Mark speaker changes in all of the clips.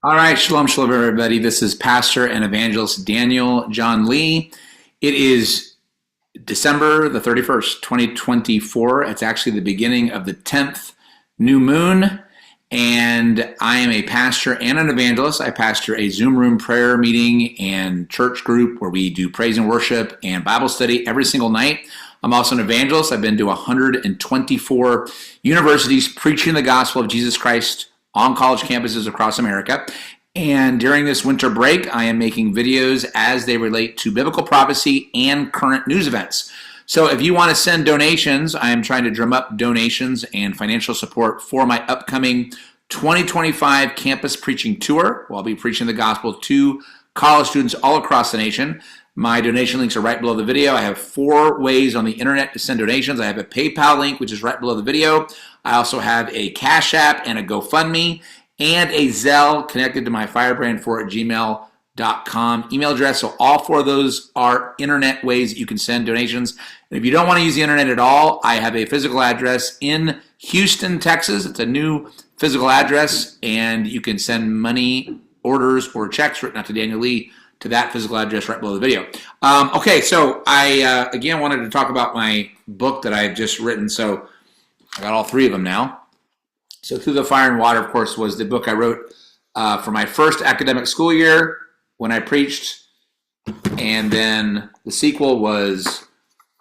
Speaker 1: All right, shalom, shalom, everybody. This is Pastor and Evangelist Daniel John Lee. It is December the 31st, 2024. It's actually the beginning of the 10th new moon, and I am a pastor and an evangelist. I pastor a Zoom room prayer meeting and church group where we do praise and worship and Bible study every single night. I'm also an evangelist. I've been to 124 universities preaching the gospel of Jesus Christ on college campuses across America. And during this winter break, I am making videos as they relate to biblical prophecy and current news events. So if you want to send donations, I am trying to drum up donations and financial support for my upcoming 2025 campus preaching tour, where I'll be preaching the gospel to college students all across the nation. My donation links are right below the video. I have 4 ways on the internet to send donations. I have a PayPal link, which is right below the video. I also have a Cash App and a GoFundMe and a Zelle connected to my firebrand4@gmail.com email address. So all 4 of those are internet ways that you can send donations. And if you don't want to use the internet at all, I have a physical address in Houston, Texas. It's a new physical address, and you can send money, orders, or checks written out to Daniel Lee to that physical address right below the video. Okay, so I, again, wanted to talk about my book that I've just written. So I got all 3 of them now. So Through the Fire and Water, of course, was the book I wrote for my first academic school year when I preached. And then the sequel was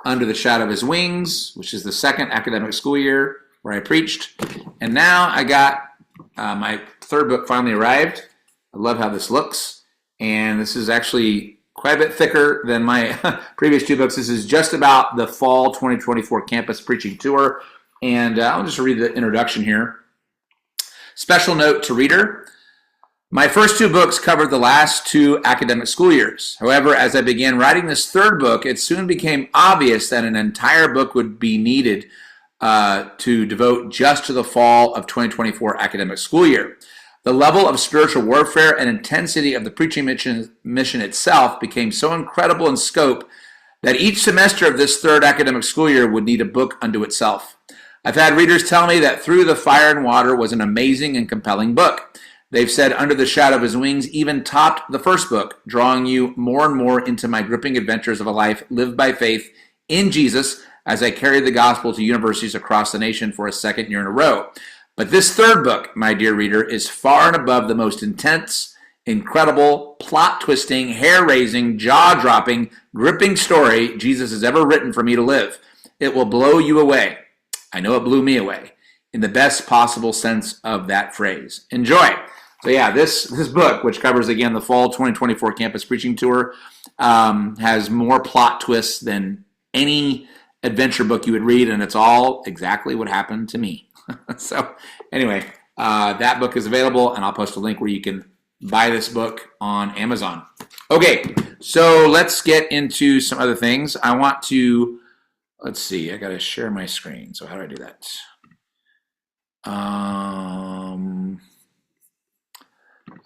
Speaker 1: Under the Shadow of His Wings, which is the second academic school year where I preached. And now I got my 3rd book finally arrived. I love how this looks. And this is actually quite a bit thicker than my previous 2 books. This is just about the fall 2024 campus preaching tour. And I'll just read the introduction here. Special note to reader. My first 2 books covered the last 2 academic school years. However, as I began writing this 3rd book, it soon became obvious that an entire book would be needed to devote just to the fall of 2024 academic school year. The level of spiritual warfare and intensity of the preaching mission itself became so incredible in scope that each semester of this 3rd academic school year would need a book unto itself. I've had readers tell me that Through the Fire and Water was an amazing and compelling book. They've said Under the Shadow of His Wings even topped the first book, drawing you more and more into my gripping adventures of a life lived by faith in Jesus as I carried the gospel to universities across the nation for a 2nd year in a row. But this 3rd book, my dear reader, is far and above the most intense, incredible, plot-twisting, hair-raising, jaw-dropping, gripping story Jesus has ever written for me to live. It will blow you away. I know it blew me away, in the best possible sense of that phrase. Enjoy. So yeah, this book, which covers, again, the fall 2024 campus preaching tour, has more plot twists than any adventure book you would read, and it's all exactly what happened to me. So anyway, that book is available, and I'll post a link where you can buy this book on Amazon. Okay, so let's get into some other things. I want to, let's see, I got to share my screen. So how do I do that?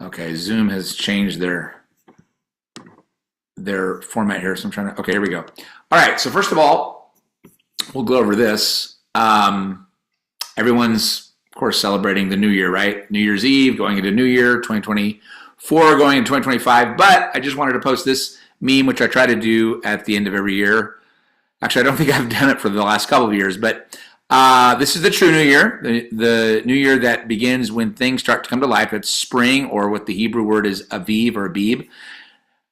Speaker 1: Okay, Zoom has changed their format here, so I'm trying to, okay, here we go. All right, so first of all, we'll go over this. Everyone's, of course, celebrating the new year, right? New Year's Eve, going into New Year, 2024, going into 2025. But I just wanted to post this meme, which I try to do at the end of every year. Actually, I don't think I've done it for the last couple of years, but this is the true New Year, the New Year that begins when things start to come to life. It's spring, or what the Hebrew word is Aviv or Abib.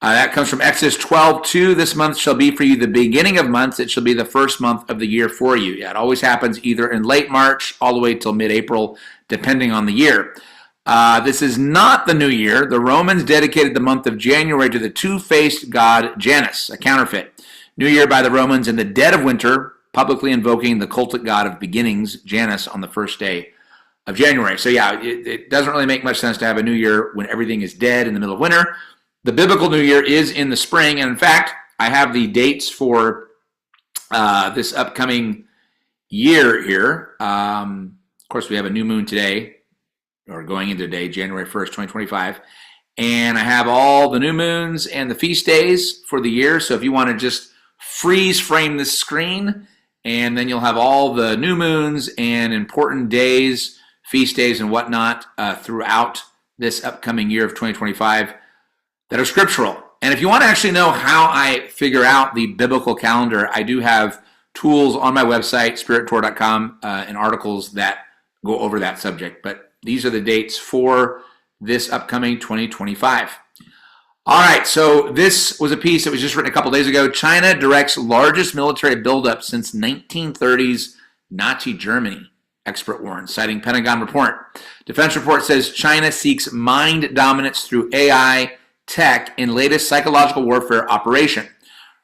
Speaker 1: That comes from Exodus 12:2. This month shall be for you the beginning of months. It shall be the first month of the year for you. Yeah, it always happens either in late March all the way till mid-April, depending on the year. This is not the new year. The Romans dedicated the month of January to the two-faced god Janus, a counterfeit. New Year by the Romans in the dead of winter, publicly invoking the cultic god of beginnings, Janus, on the first day of January. So yeah, it doesn't really make much sense to have a new year when everything is dead in the middle of winter. The biblical New Year is in the spring, and in fact, I have the dates for this upcoming year here. Of course, we have a new moon today, or going into today, January 1st, 2025. And I have all the new moons and the feast days for the year. So if you want to just freeze frame this screen, and then you'll have all the new moons and important days, feast days and whatnot throughout this upcoming year of 2025 that are scriptural. And if you want to actually know how I figure out the biblical calendar, I do have tools on my website, spirittour.com, and articles that go over that subject. But these are the dates for this upcoming 2025. All right, so this was a piece that was just written a couple days ago. China directs largest military buildup since 1930s Nazi Germany, expert warns, citing Pentagon report. Defense report says China seeks mind dominance through AI tech in latest psychological warfare operation.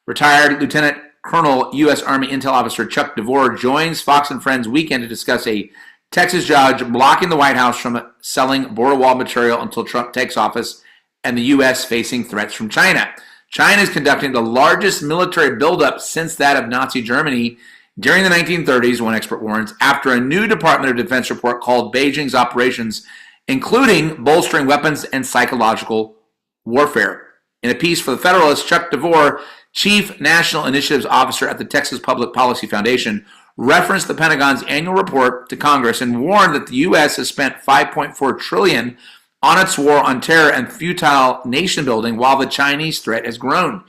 Speaker 1: Retired Lieutenant Colonel U.S. Army Intel Officer Chuck DeVore joins Fox and Friends weekend to discuss a Texas judge blocking the White House from selling border wall material until Trump takes office, and the U.S. facing threats from China. China is conducting the largest military buildup since that of Nazi Germany during the 1930s, one expert warns, after a new Department of Defense report called Beijing's operations, including bolstering weapons and psychological warfare. In a piece for the Federalist, Chuck DeVore, Chief National Initiatives Officer at the Texas Public Policy Foundation, referenced the Pentagon's annual report to Congress and warned that the U.S. has spent $5.4 trillion on its war on terror and futile nation building while the Chinese threat has grown.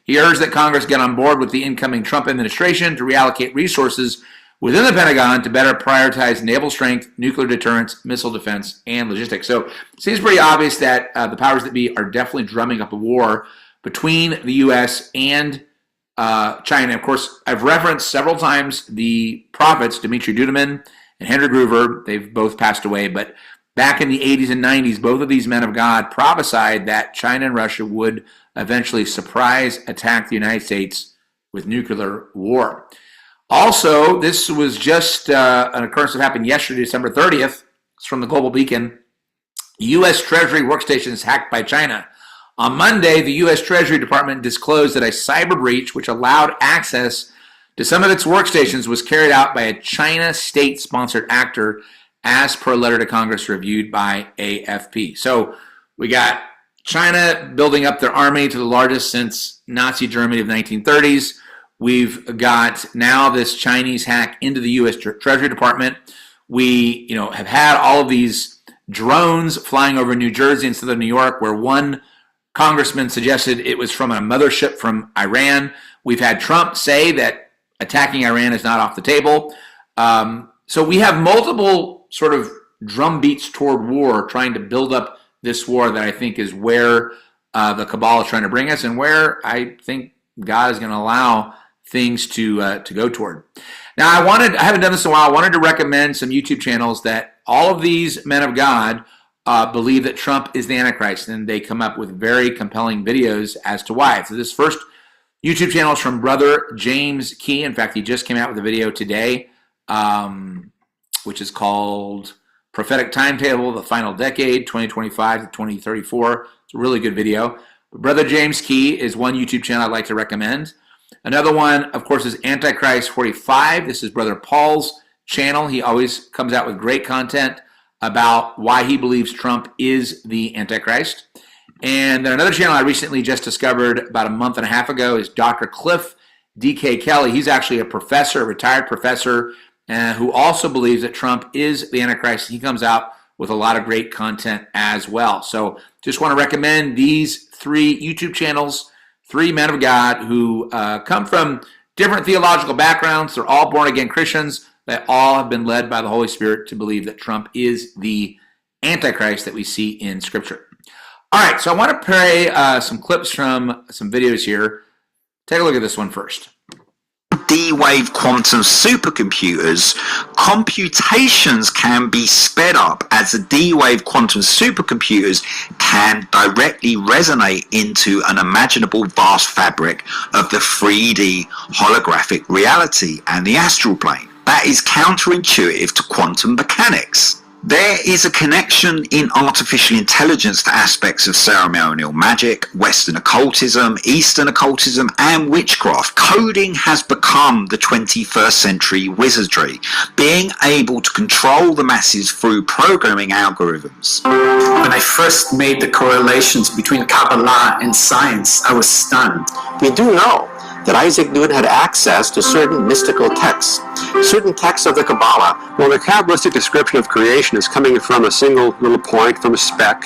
Speaker 1: He urged that Congress get on board with the incoming Trump administration to reallocate resources within the Pentagon to better prioritize naval strength, nuclear deterrence, missile defense, and logistics. So it seems pretty obvious that the powers that be are definitely drumming up a war between the U.S. and China. Of course, I've referenced several times the prophets, Dmitry Duduman and Henry Gruver. They've both passed away, but back in the 80s and 90s, both of these men of God prophesied that China and Russia would eventually surprise attack the United States with nuclear war. Also, this was just an occurrence that happened yesterday, December 30th. It's from the Global Beacon. U.S. Treasury workstations hacked by China. On Monday, the U.S. Treasury Department disclosed that a cyber breach which allowed access to some of its workstations was carried out by a China state-sponsored actor, as per a letter to Congress reviewed by AFP. So we got China building up their army to the largest since Nazi Germany of the 1930s. We've got now this Chinese hack into the U.S. Treasury Department. We, have had all of these drones flying over New Jersey instead of New York, where one congressman suggested it was from a mothership from Iran. We've had Trump say that attacking Iran is not off the table. So we have multiple sort of drum beats toward war, trying to build up this war that I think is where the cabal is trying to bring us, and where I think God is going to allow things to go toward. Now, I haven't done this in a while. I wanted to recommend some YouTube channels that all of these men of God believe that Trump is the Antichrist, and they come up with very compelling videos as to why. So this first YouTube channel is from Brother James Key. In fact, he just came out with a video today, which is called Prophetic Timetable, The Final Decade, 2025 to 2034. It's a really good video. Brother James Key is one YouTube channel I'd like to recommend. Another one, of course, is Antichrist 45. This is Brother Paul's channel. He always comes out with great content about why he believes Trump is the Antichrist. And then another channel I recently just discovered about a month and a half ago is Dr. Cliff D.K. Kelly. He's actually a professor, a retired professor, who also believes that Trump is the Antichrist. He comes out with a lot of great content as well. So just want to recommend these three YouTube channels, three men of God who come from different theological backgrounds. They're all born-again Christians that all have been led by the Holy Spirit to believe that Trump is the Antichrist that we see in Scripture. All right, so I want to play some clips from some videos here. Take a look at this one first.
Speaker 2: D-wave quantum supercomputers, computations can be sped up as the D-wave quantum supercomputers can directly resonate into an imaginable vast fabric of the 3D holographic reality and the astral plane. That is counterintuitive to quantum mechanics. There is a connection in artificial intelligence to aspects of ceremonial magic, Western occultism, Eastern occultism, and witchcraft. Coding has become the 21st century wizardry, being able to control the masses through programming algorithms.
Speaker 3: When I first made the correlations between Kabbalah and science, I was stunned.
Speaker 4: We do know that Isaac Newton had access to certain mystical texts certain texts of the Kabbalah. Well, the Kabbalistic description of creation is coming from a single little point, from a speck,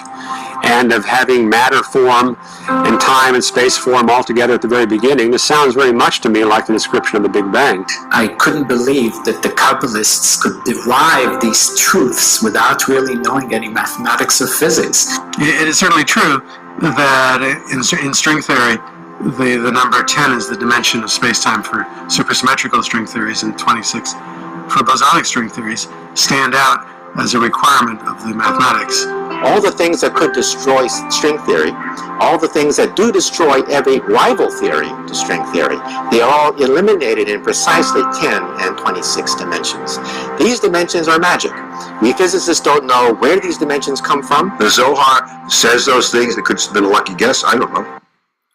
Speaker 4: and of having matter form and time and space form all together at the very beginning. This sounds very much to me like the description of the Big Bang.
Speaker 3: I couldn't believe that the Kabbalists could derive these truths without really knowing any mathematics or physics.
Speaker 5: It is certainly true that in string theory, the number 10 is the dimension of space-time for supersymmetrical string theories, and 26 for bosonic string theories stand out as a requirement of the mathematics.
Speaker 6: All the things that could destroy string theory, all the things that do destroy every rival theory to string theory, they are all eliminated in precisely 10 and 26 dimensions. These dimensions are magic. We physicists don't know where these dimensions come from.
Speaker 7: The Zohar says those things. It could have been a lucky guess. I don't know.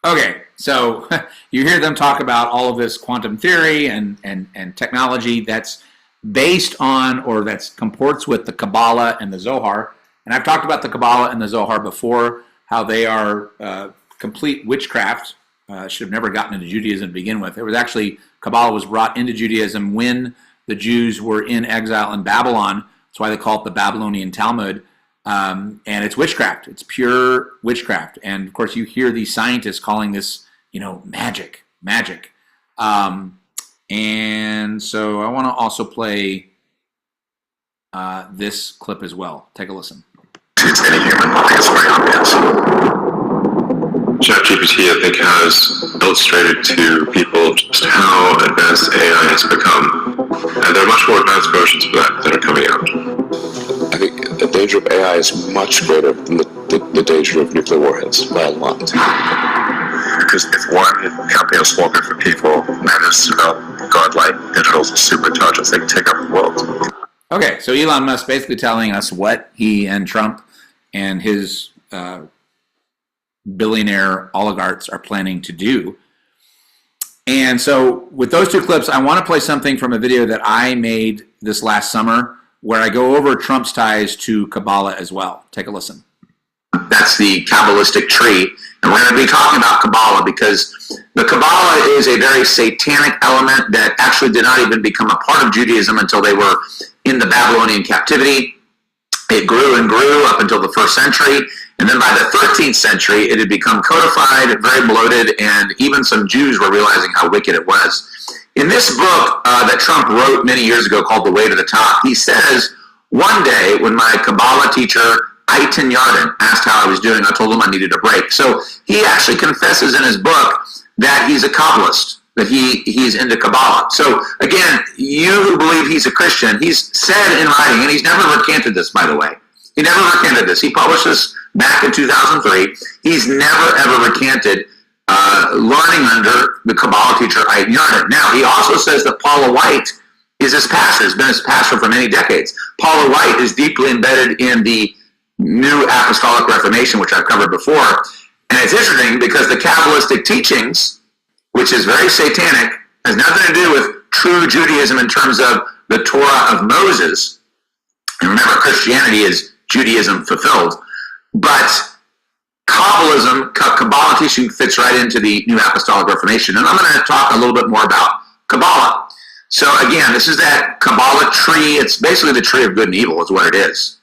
Speaker 1: Okay, so you hear them talk about all of this quantum theory and technology that's based on, or that's comports with the Kabbalah and the Zohar. And I've talked about the Kabbalah and the Zohar before, how they are complete witchcraft. Should have never gotten into Judaism to begin with. It was actually, Kabbalah was brought into Judaism when the Jews were in exile in Babylon. That's why they call it the Babylonian Talmud. And it's witchcraft. It's pure witchcraft. And of course, you hear these scientists calling this, magic. And so I want to also play this clip as well. Take a listen.
Speaker 7: It's any human. I think it's very obvious. ChatGPT, I think, has illustrated to people just how advanced AI has become. And there are much more advanced versions of that are coming out.
Speaker 8: I think the danger of AI is much greater than the danger of nuclear warheads by a lot.
Speaker 7: Because if one company is swapping for people manages to develop godlike digital superintelligence, they can take up the world.
Speaker 1: Okay, so Elon Musk basically telling us what he and Trump and his billionaire oligarchs are planning to do. And so with those two clips, I want to play something from a video that I made this last summer where I go over Trump's ties to Kabbalah as well. Take a listen.
Speaker 2: That's the Kabbalistic tree. And we're going to be talking about Kabbalah because the Kabbalah is a very satanic element that actually did not even become a part of Judaism until they were in the Babylonian captivity. It grew and grew up until the 1st century. And then by the 13th century, it had become codified, very bloated, and even some Jews were realizing how wicked it was. In this book that Trump wrote many years ago called The Way to the Top, he says, one day when my Kabbalah teacher, Eitan Yarden, asked how I was doing, I told him I needed a break. So he actually confesses in his book that he's a Kabbalist, that he's into Kabbalah. So again, you who believe he's a Christian, he's said in writing, and he's never recanted this, by the way. He never recanted this. He published this back in 2003. He's never, ever recanted learning under the Kabbalah teacher, Eitan Yarden. Now, he also says that Paula White is his pastor, has been his pastor for many decades. Paula White is deeply embedded in the New Apostolic Reformation, which I've covered before. And it's interesting because the Kabbalistic teachings, which is very satanic, has nothing to do with true Judaism in terms of the Torah of Moses. And remember, Christianity is Judaism fulfilled. But Kabbalism, Kabbalah teaching fits right into the New Apostolic Reformation. And I'm going to talk a little bit more about Kabbalah. So again, this is that Kabbalah tree. It's basically the tree of good and evil is what it is.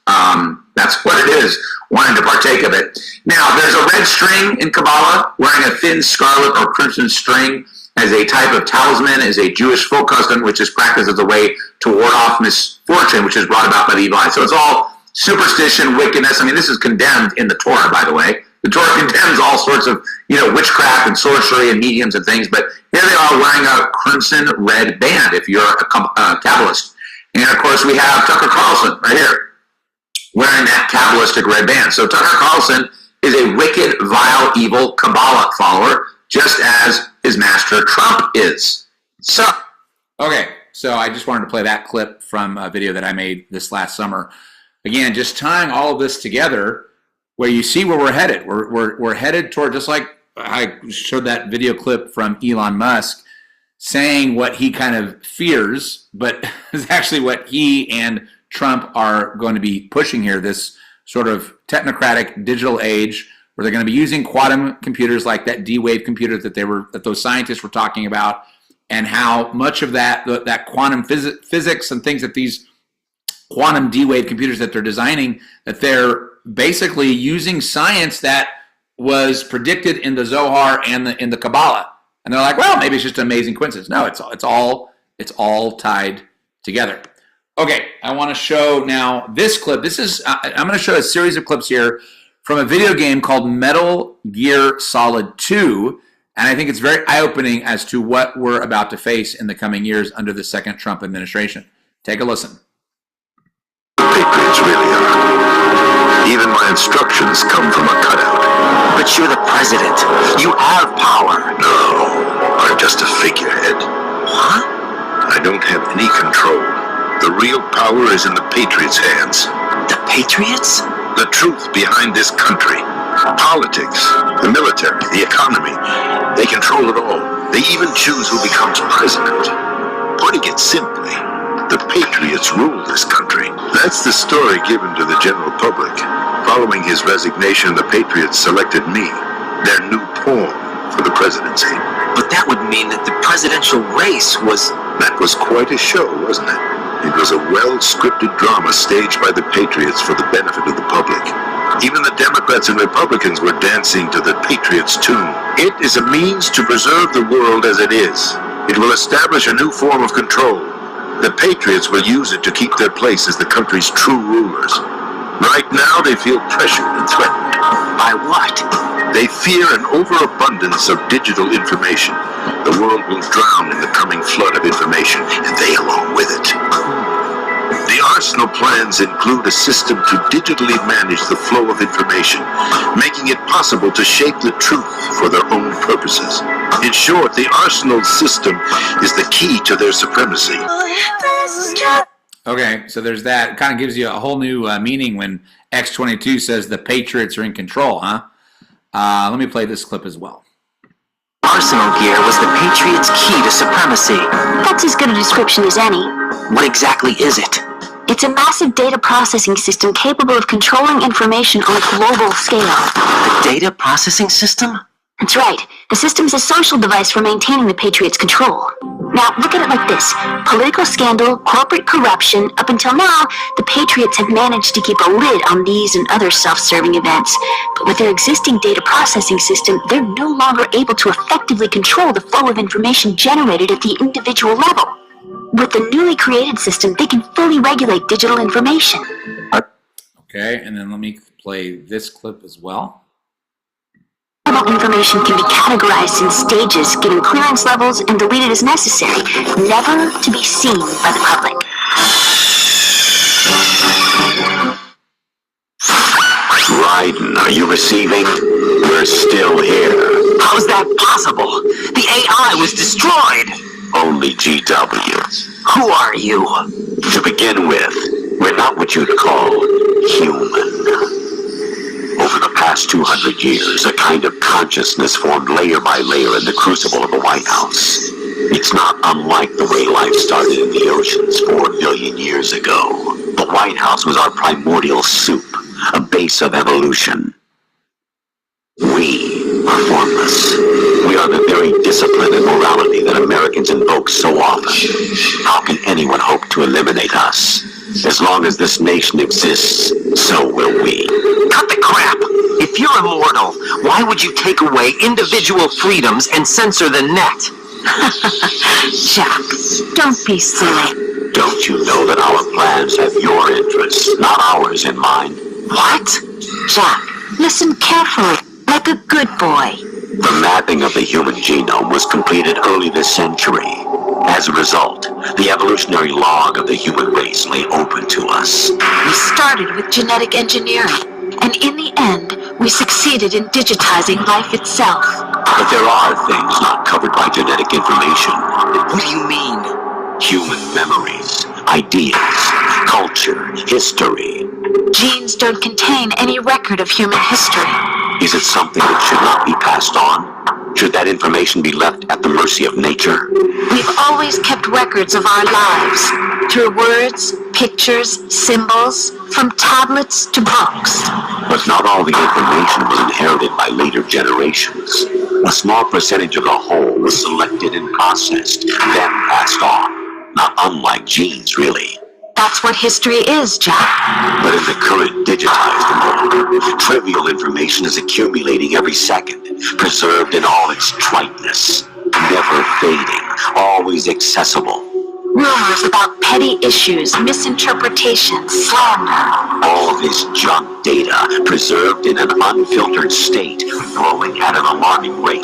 Speaker 2: That's what it is, wanting to partake of it. Now, there's a red string in Kabbalah. Wearing a thin scarlet or crimson string as a type of talisman is a Jewish folk custom, which is practiced as a way to ward off misfortune, which is brought about by the evil eye. So it's all superstition, wickedness. I mean, this is condemned in the Torah, by the way. The Torah condemns all sorts of, witchcraft and sorcery and mediums and things, but here they are wearing a crimson red band if you're a Kabbalist. And of course, we have Tucker Carlson right here wearing that Kabbalistic red band. So Tucker Carlson is a wicked, vile, evil Kabbalah follower, just as his master Trump is. So,
Speaker 1: okay, so I just wanted to play that clip from a video that I made this last summer. Again, just tying all of this together, where you see where we're headed. We're headed toward, just like I showed that video clip from Elon Musk, saying what he kind of fears, but is actually what he and Trump are going to be pushing here, this sort of technocratic digital age where they're going to be using quantum computers like that D-Wave computer that those scientists were talking about, and how much of that quantum physics and things that these quantum D-Wave computers that they're designing, that they're basically using science that was predicted in the Zohar and in the Kabbalah. And they're like, well, maybe it's just an amazing coincidence. No, it's all tied together. Okay, I want to show now this clip. I'm going to show a series of clips here from a video game called Metal Gear Solid 2, and I think it's very eye-opening as to what we're about to face in the coming years under the second Trump administration. Take a listen.
Speaker 9: Patriots really are. Even my instructions come from a cutout.
Speaker 10: But you're the president. You have power.
Speaker 9: No, I'm just a figurehead.
Speaker 10: What?
Speaker 9: I don't have any control. The real power is in the Patriots' hands.
Speaker 10: The Patriots?
Speaker 9: The truth behind this country. Politics, the military, the economy. They control it all. They even choose who becomes president. Putting it simply, the Patriots rule this country. That's the story given to the general public. Following his resignation, the Patriots selected me, their new pawn for the presidency.
Speaker 10: But that would mean that the presidential race was...
Speaker 9: That was quite a show, wasn't it? It was a well-scripted drama staged by the Patriots for the benefit of the public. Even the Democrats and Republicans were dancing to the Patriots' tune. It is a means to preserve the world as it is. It will establish a new form of control. The Patriots will use it to keep their place as the country's true rulers. Right now, they feel pressured and threatened.
Speaker 10: By what?
Speaker 9: They fear an overabundance of digital information. The world will drown in the coming flood of information, and they along with it. The arsenal plans include a system to digitally manage the flow of information, making it possible to shape the truth for their own purposes. In short, the arsenal system is the key to their supremacy.
Speaker 1: Okay, so there's that. It kind of gives you a whole new meaning when X-22 says the Patriots are in control, huh? Let me play this clip as well.
Speaker 10: Arsenal gear was the Patriots' key to supremacy.
Speaker 11: That's as good a description as any.
Speaker 10: What exactly is it?
Speaker 11: It's a massive data processing system capable of controlling information on a global scale.
Speaker 10: A data processing system?
Speaker 11: That's right. The system's a social device for maintaining the Patriots' control. Now, look at it like this. Political scandal, corporate corruption. Up until now, the Patriots have managed to keep a lid on these and other self-serving events. But with their existing data processing system, they're no longer able to effectively control the flow of information generated at the individual level. With the newly created system, they can fully regulate digital information.
Speaker 1: Okay, and then let me play this clip as well.
Speaker 11: Information can be categorized in stages, given clearance levels, and deleted as necessary, never to be seen by the public.
Speaker 9: Raiden, are you receiving? We're still here.
Speaker 10: How's that possible? The AI was destroyed!
Speaker 9: Only GW.
Speaker 10: Who are you?
Speaker 9: To begin with, we're not what you'd call human. Over the past 200 years, a kind of consciousness formed layer by layer in the crucible of the White House. It's not unlike the way life started in the oceans 4 billion years ago. The White House was our primordial soup, a base of evolution. We are formless. We are the very discipline and morality that Americans invoke so often. How can anyone hope to eliminate us? As long as this nation exists, so will we.
Speaker 10: Cut the crap! If you're immortal, why would you take away individual freedoms and censor the net?
Speaker 11: Jack, don't be silly.
Speaker 9: Don't you know that our plans have your interests, not ours, in mind?
Speaker 10: What?
Speaker 11: Jack, listen carefully, like a good boy.
Speaker 9: The mapping of the human genome was completed early this century. As a result, the evolutionary log of the human race lay open to us.
Speaker 11: We started with genetic engineering, and in the end, we succeeded in digitizing life itself.
Speaker 9: But there are things not covered by genetic information.
Speaker 10: What do you mean?
Speaker 9: Human memories, ideas, culture, history.
Speaker 11: Genes don't contain any record of human history.
Speaker 9: Is it something that should not be passed on? Should that information be left at the mercy of nature?
Speaker 11: We've always kept records of our lives, through words, pictures, symbols, from tablets to books.
Speaker 9: But not all the information was inherited by later generations.
Speaker 12: A small percentage of the whole was selected and processed, then passed on. Not unlike genes, really.
Speaker 11: That's what history is, Jack.
Speaker 12: But in the current digitized world, trivial information is accumulating every second, preserved in all its triteness, never fading, always accessible.
Speaker 11: Rumors about petty issues, misinterpretations, slander.
Speaker 12: All this junk data, preserved in an unfiltered state, growing at an alarming rate.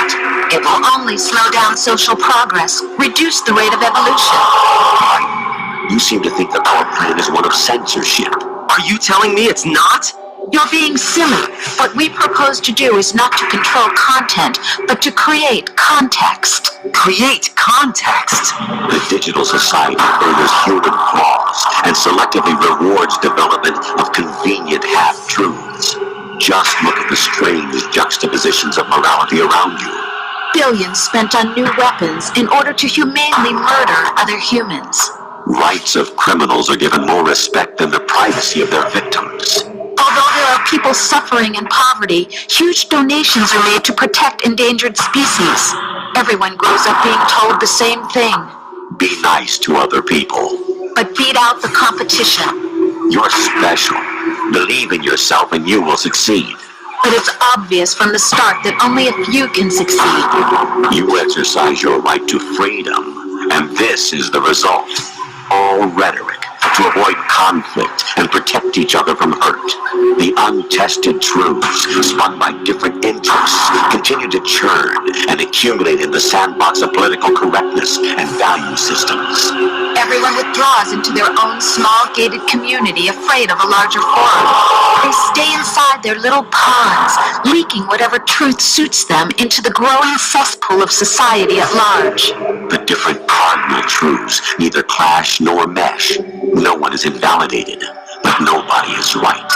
Speaker 11: It will only slow down social progress, reduce the rate of evolution.
Speaker 12: You seem to think that our plan is one of censorship.
Speaker 10: Are you telling me it's not?
Speaker 11: You're being silly. What we propose to do is not to control content, but to create context.
Speaker 10: Create context?
Speaker 12: The digital society favors human flaws and selectively rewards development of convenient half-truths. Just look at the strange juxtapositions of morality around you.
Speaker 11: Billions spent on new weapons in order to humanely murder other humans.
Speaker 12: Rights of criminals are given more respect than the privacy of their victims.
Speaker 11: Although there are people suffering in poverty, huge donations are made to protect endangered species. Everyone grows up being told the same thing.
Speaker 12: Be nice to other people.
Speaker 11: But beat out the competition.
Speaker 12: You're special. Believe in yourself and you will succeed.
Speaker 11: But it's obvious from the start that only a few can succeed.
Speaker 12: You exercise your right to freedom, and this is the result. All rhetoric to avoid conflict and protect each other from hurt. The untested truths, spun by different interests, continue to churn and accumulate in the sandbox of political correctness and value systems.
Speaker 11: Everyone withdraws into their own small gated community, afraid of a larger forum. They stay inside their little ponds, leaking whatever truth suits them into the growing cesspool of society at large.
Speaker 12: The different cardinal truths neither clash nor mesh. No one is invalidated, but nobody is right.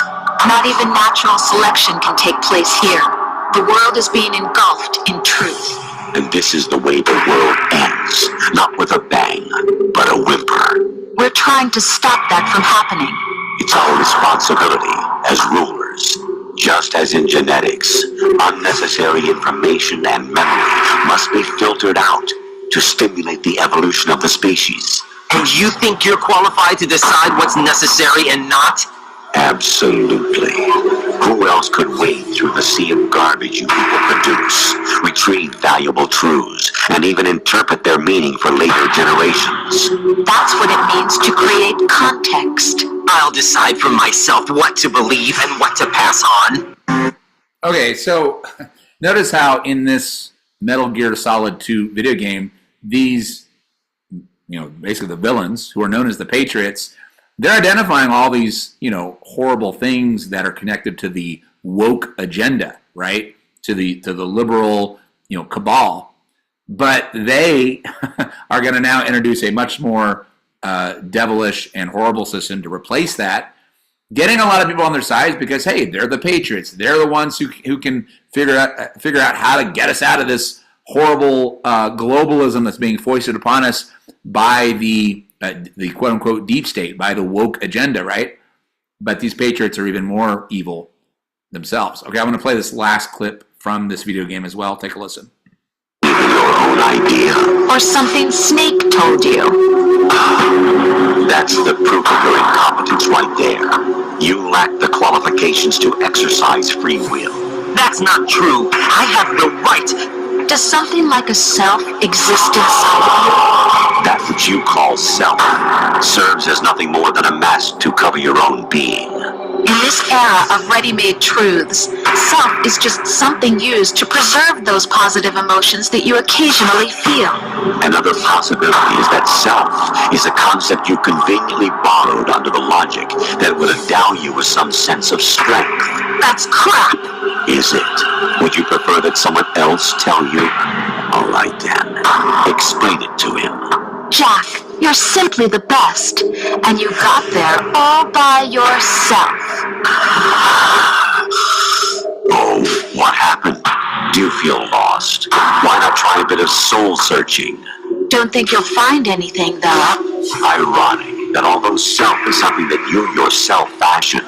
Speaker 11: Not even natural selection can take place here. The world is being engulfed in truth.
Speaker 12: And this is the way the world ends, not with a bang, but a whimper.
Speaker 11: We're trying to stop that from happening.
Speaker 12: It's our responsibility as rulers. Just as in genetics, unnecessary information and memory must be filtered out to stimulate the evolution of the species.
Speaker 10: And you think you're qualified to decide what's necessary and not?
Speaker 12: Absolutely. Who else could wade through the sea of garbage you people produce, retrieve valuable truths, and even interpret their meaning for later generations?
Speaker 11: That's what it means to create context.
Speaker 10: I'll decide for myself what to believe and what to pass on.
Speaker 1: Okay, so notice how in this Metal Gear Solid 2 video game, these, basically the villains, who are known as the Patriots, they're identifying all these, horrible things that are connected to the woke agenda, right? To the liberal, cabal. But they are going to now introduce a much more devilish and horrible system to replace that, getting a lot of people on their sides because, hey, they're the Patriots. They're the ones who can figure out how to get us out of this horrible globalism that's being foisted upon us by the quote-unquote deep state, by the woke agenda, right? But these Patriots are even more evil themselves. Okay, I'm going to play this last clip from this video game as well. Take a listen.
Speaker 12: Your own idea.
Speaker 11: Or something Snake told you.
Speaker 12: That's the proof of your incompetence right there. You lack the qualifications to exercise free will.
Speaker 10: That's not true. I have the right.
Speaker 11: Does something like a self exist inside of you?
Speaker 12: That which you call self serves as nothing more than a mask to cover your own being.
Speaker 11: In this era of ready-made truths, self is just something used to preserve those positive emotions that you occasionally feel.
Speaker 12: Another possibility is that self is a concept you conveniently borrowed under the logic that would endow you with some sense of strength.
Speaker 11: That's crap!
Speaker 12: Is it? Would you prefer that someone else tell you? All right then, explain it to him.
Speaker 11: Jack, you're simply the best, and you got there all by yourself.
Speaker 12: Oh, what happened? Do you feel lost? Why not try a bit of soul searching?
Speaker 11: Don't think you'll find anything, though.
Speaker 12: Ironic that although self is something that you yourself fashion,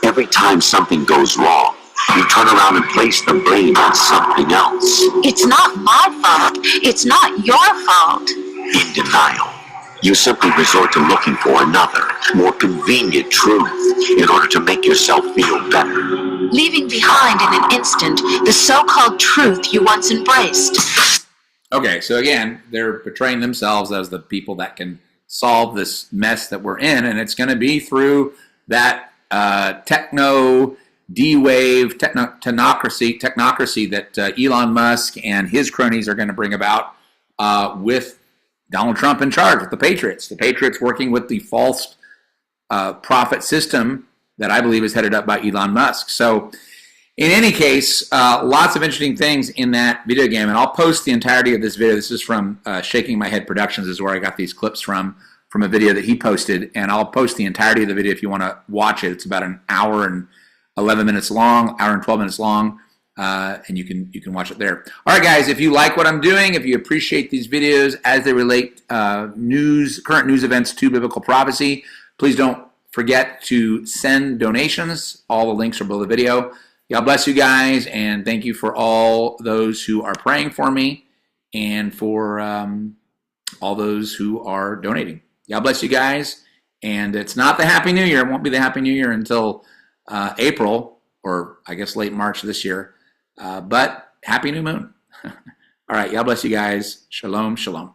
Speaker 12: every time something goes wrong, You turn around and place the blame on something else.
Speaker 13: It's not my fault. It's not your fault.
Speaker 12: In denial, you simply resort to looking for another, more convenient truth in order to make yourself feel better.
Speaker 13: Leaving behind in an instant the so-called truth you once embraced.
Speaker 1: Okay, so again, they're portraying themselves as the people that can solve this mess that we're in, and it's going to be through that techno D-wave technocracy that Elon Musk and his cronies are going to bring about with Donald Trump in charge, with the Patriots. The Patriots working with the false profit system that I believe is headed up by Elon Musk. So in any case, lots of interesting things in that video game, and I'll post the entirety of this video. This is from Shaking My Head Productions, is where I got these clips from a video that he posted, and I'll post the entirety of the video if you want to watch it. It's about an hour and 11 minutes long, hour and 12 minutes long, and you can watch it there. All right, guys, if you like what I'm doing, if you appreciate these videos as they relate current news events to biblical prophecy, please don't forget to send donations. All the links are below the video. God bless you guys, and thank you for all those who are praying for me and for all those who are donating. God bless you guys, and it's not the Happy New Year. It won't be the Happy New Year until April, or I guess late March this year, but Happy New Moon. All right, God bless you guys. Shalom, shalom.